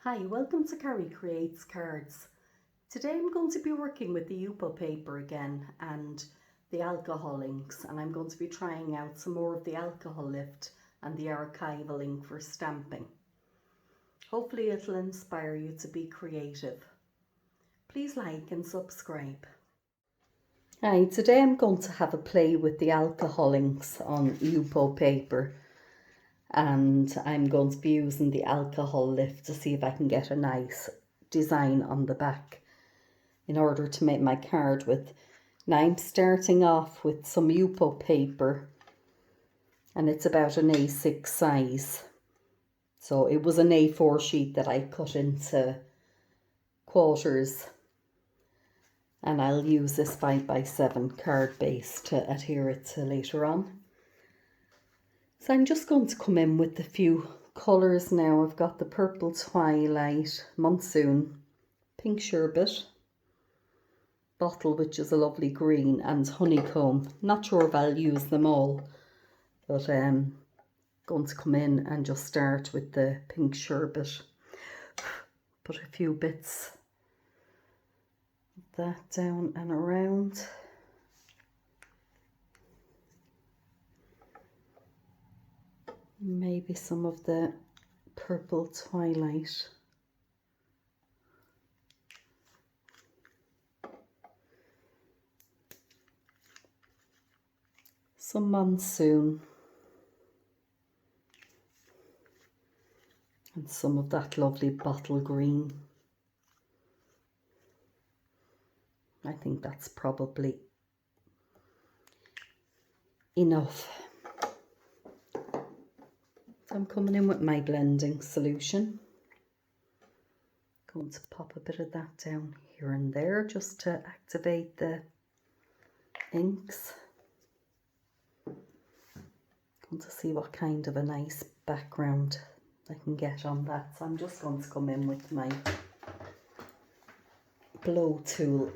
Hi, welcome to Carrie Creates Cards. Today I'm going to be working with the Yupo paper again and the alcohol inks, and I'm going to be trying out some more of the alcohol lift and the archival ink for stamping. Hopefully it'll inspire you to be creative. Please like and subscribe. Hi, today I'm going to have a play with the alcohol inks on Yupo paper. And I'm going to be using the alcohol lift to see if I can get a nice design on the back in order to make my card with. Now I'm starting off with some Yupo paper, and it's about an A6 size. So it was an A4 sheet that I cut into quarters, and I'll use this 5x7 card base to adhere it to later on. So I'm just going to come in with a few colours now. I've got the purple Twilight, Monsoon, pink Sherbet, bottle, which is a lovely green, and honeycomb. Not sure if I'll use them all, but I'm going to come in and just start with the pink Sherbet. Put a few bits of that down and around. Maybe some of the purple Twilight. Some Monsoon. And some of that lovely bottle green. I think that's probably enough. I'm coming in with my blending solution. Going to pop a bit of that down here and there just to activate the inks. Going to see what kind of a nice background I can get on that. So I'm just going to come in with my blow tool.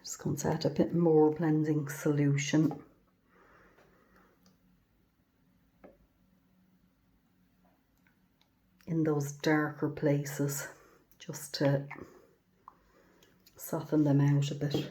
Just going to add a bit more blending solution. In those darker places, just to soften them out a bit.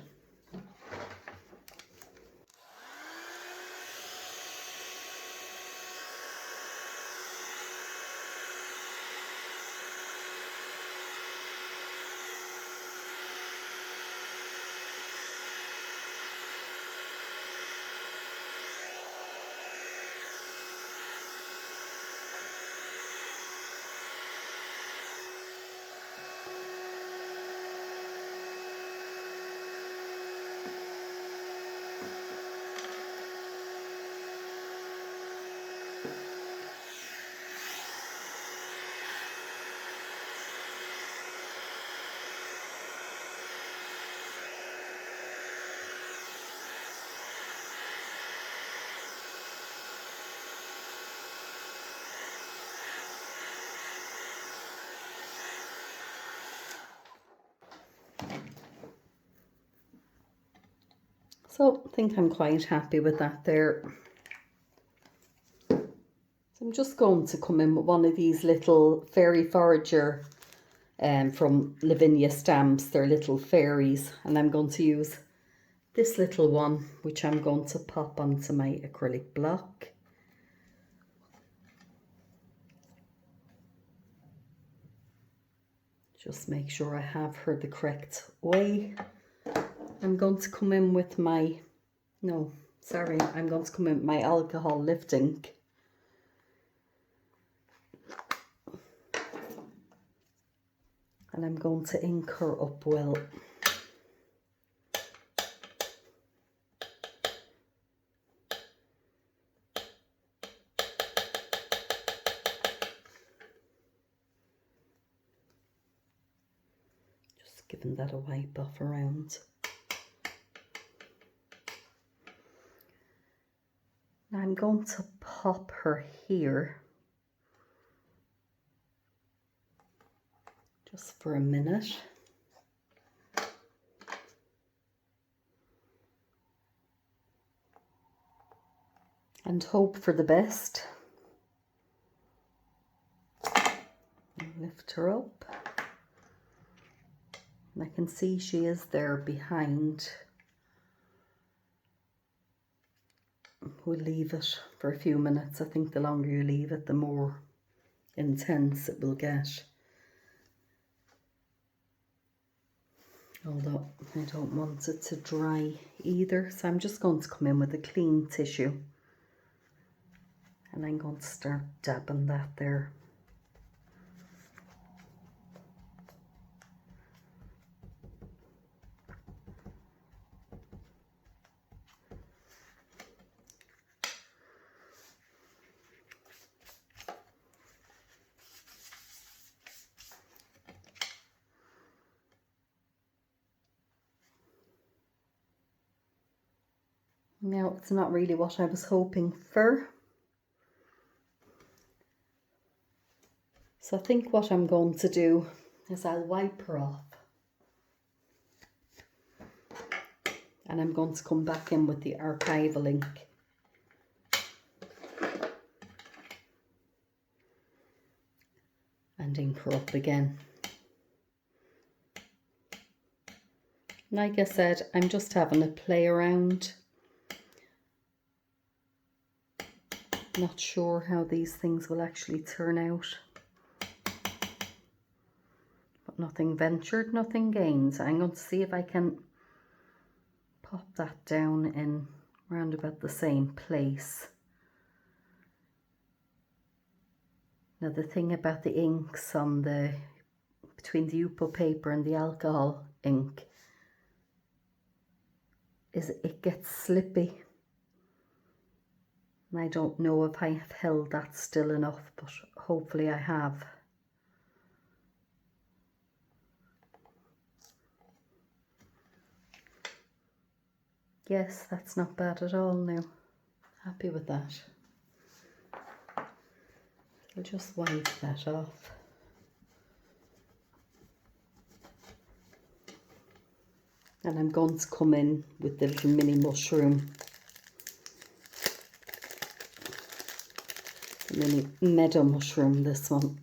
So I think I'm quite happy with that there. So I'm just going to come in with one of these little fairy Forager from Lavinia Stamps. They're little fairies, and I'm going to use this little one, which I'm going to pop onto my acrylic block. Just make sure I have her the correct way. I'm going to come in with my, I'm going to come in with my alcohol lift ink. And I'm going to ink her up well. giving that a wipe off around. Now I'm going to pop her here just for a minute. And hope for the best. Lift her up. And I can see she is there behind. We'll leave it for a few minutes. I think the longer you leave it, the more intense it will get. Although I don't want it to dry either, so I'm just going to come in with a clean tissue. And I'm going to start dabbing that there. Now, it's not really what I was hoping for. So I think what I'm going to do is I'll wipe her off. And I'm going to come back in with the Archival ink. And ink her up again. Like I said, I'm just having a play around. Not sure how these things will actually turn out. But nothing ventured, nothing gained. I'm going to see if I can pop that down in round about the same place. Now the thing about the inks on the between the Yupo paper and the alcohol ink is it gets slippy. And I don't know if I have held that still enough, but hopefully I have. Yes, that's not bad at all now. Happy with that. I'll just wipe that off. And I'm going to come in with the little mini mushroom. The mini Meadow Mushroom, this one.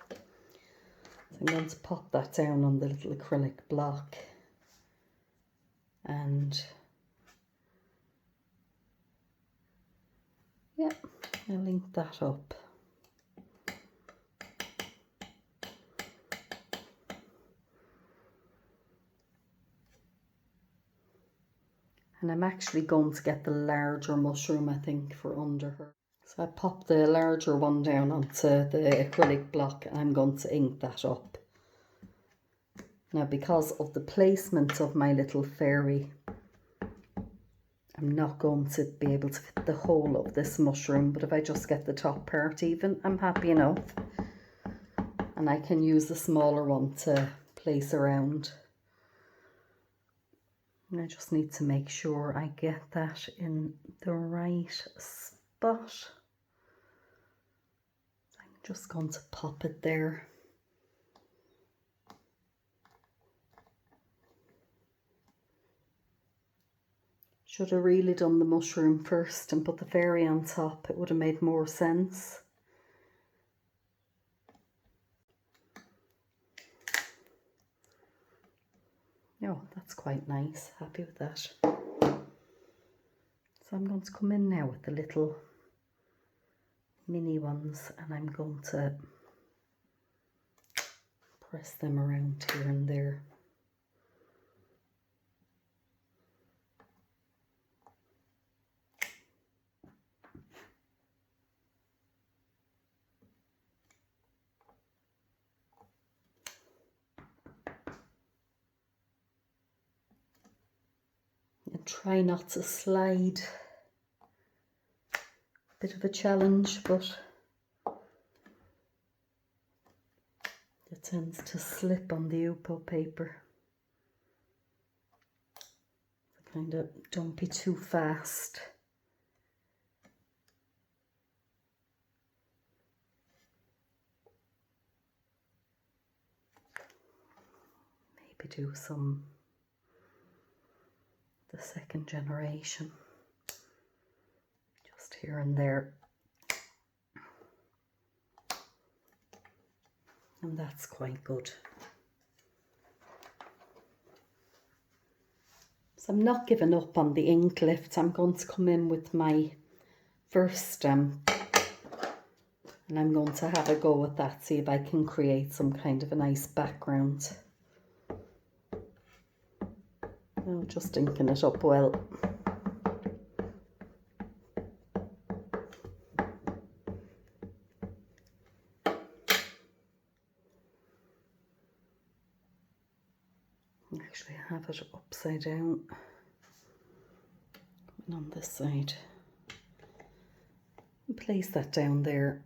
So I'm going to pop that down on the little acrylic block. And yeah, I'll link that up. And I'm actually going to get the larger mushroom, I think, for under her. So I pop the larger one down onto the acrylic block and I'm going to ink that up. Now, because of the placement of my little fairy, I'm not going to be able to fit the whole of this mushroom, but if I just get the top part even, I'm happy enough. And I can use the smaller one to place around. And I just need to make sure I get that in the right spot. So I'm just going to pop it there. Should have really done the mushroom first and put the fairy on top. It would have made more sense. Oh, that's quite nice. Happy with that. So I'm going to come in now with the little mini ones and I'm going to press them around here and there. Try not to slide. Bit of a challenge, but it tends to slip on the Yupo paper. kind of don't be too fast. Maybe do some the second generation, just here and there. And that's quite good. So I'm not giving up on the ink lift. I'm going to come in with my first stamp and I'm going to have a go at that, see if I can create some kind of a nice background. Now just inking it up well. Actually, I have it upside down and on this side. And place that down there.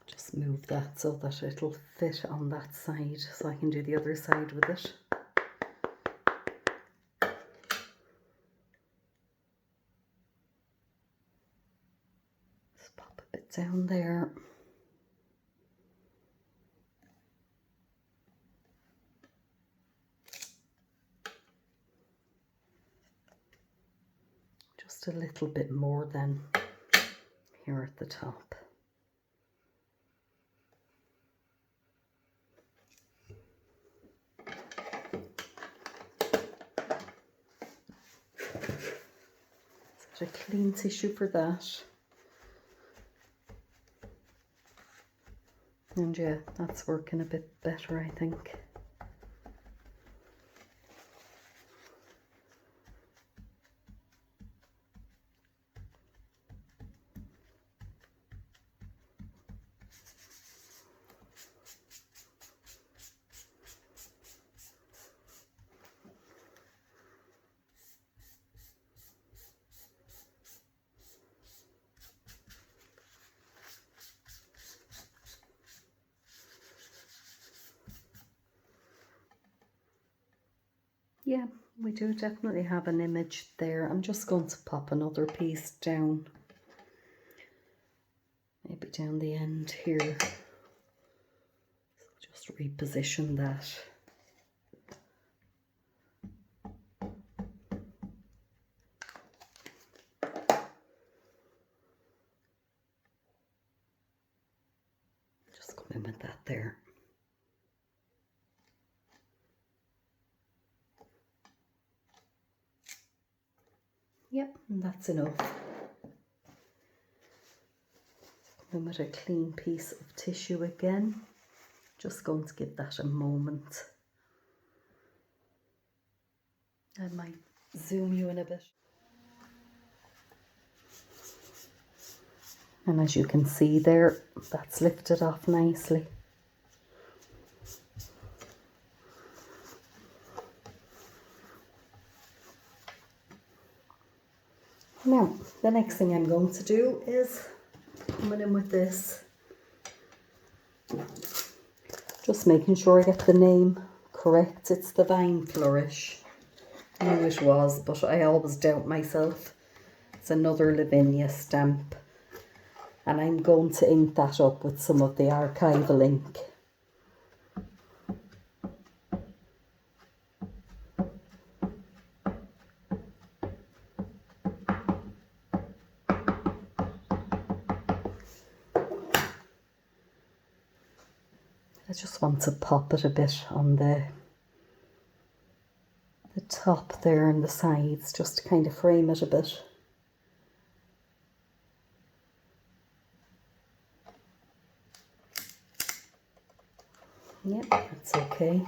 Just move that so that it'll fit on that side, so I can do the other side with it. Just pop a bit down there. Just a little bit more than here at the top. A clean tissue for that, and yeah, that's working a bit better, I think. Yeah, we do definitely have an image there. I'm just going to pop another piece down, maybe down the end here. So just reposition that. Just come in with that there. Yep, and that's enough. Come with a clean piece of tissue again. Just going to give that a moment. I might zoom you in a bit. And as you can see there, that's lifted off nicely. Now, the next thing I'm going to do is coming in with this. Just making sure I get the name correct. It's the Vine Flourish. I knew it was, but I always doubt myself. It's another Lavinia stamp. And I'm going to ink that up with some of the Archival ink. I just want to pop it a bit on the top there and the sides just to kind of frame it a bit. Yep, that's okay.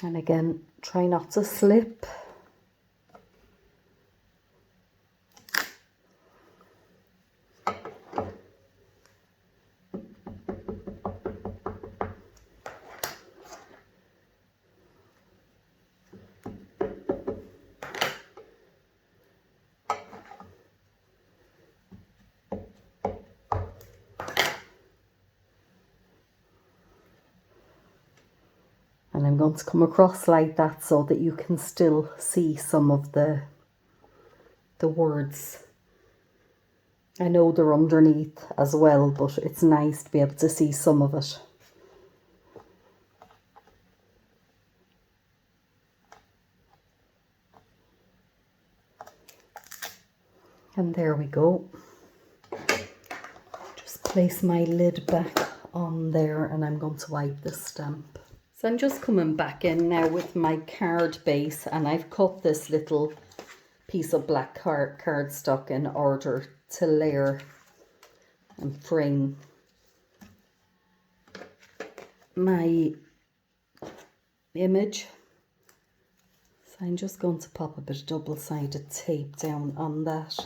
And again, try not to slip. And I'm going to come across like that so that you can still see some of the words. I know they're underneath as well, but it's nice to be able to see some of it. And there we go. Just place my lid back on there and I'm going to wipe the stamp. So I'm just coming back in now with my card base, and I've cut this little piece of black cardstock in order to layer and frame my image. So I'm just going to pop a bit of double-sided tape down on that.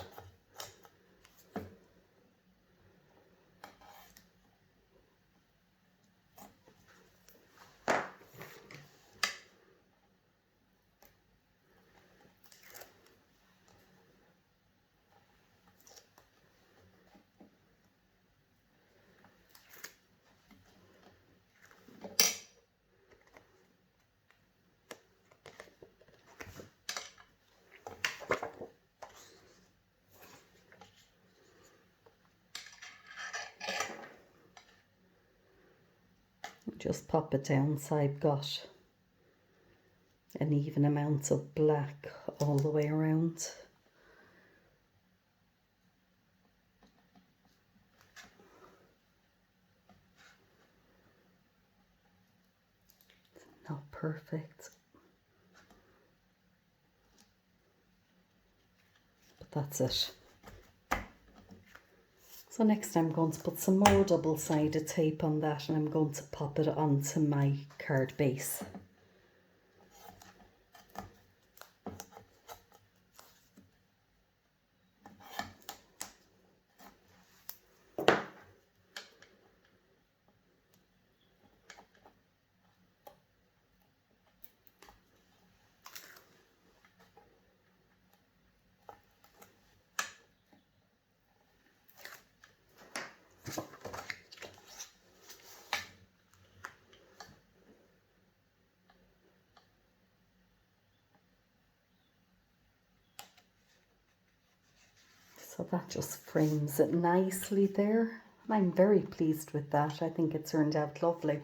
Just pop it down so I've got an even amount of black all the way around. It's not perfect, but that's it. So next I'm going to put some more double-sided tape on that, and I'm going to pop it onto my card base. So that just frames it nicely there. I'm very pleased with that. I think it turned out lovely.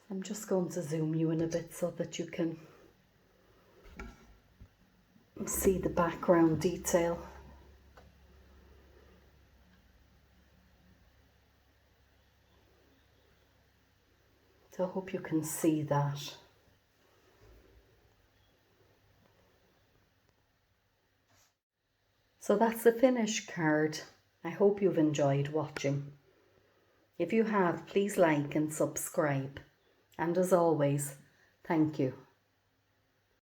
I'm just going to zoom you in a bit so that you can see the background detail. So I hope you can see that. So that's the finished card. I hope you've enjoyed watching. If you have, please like and subscribe. And as always, thank you.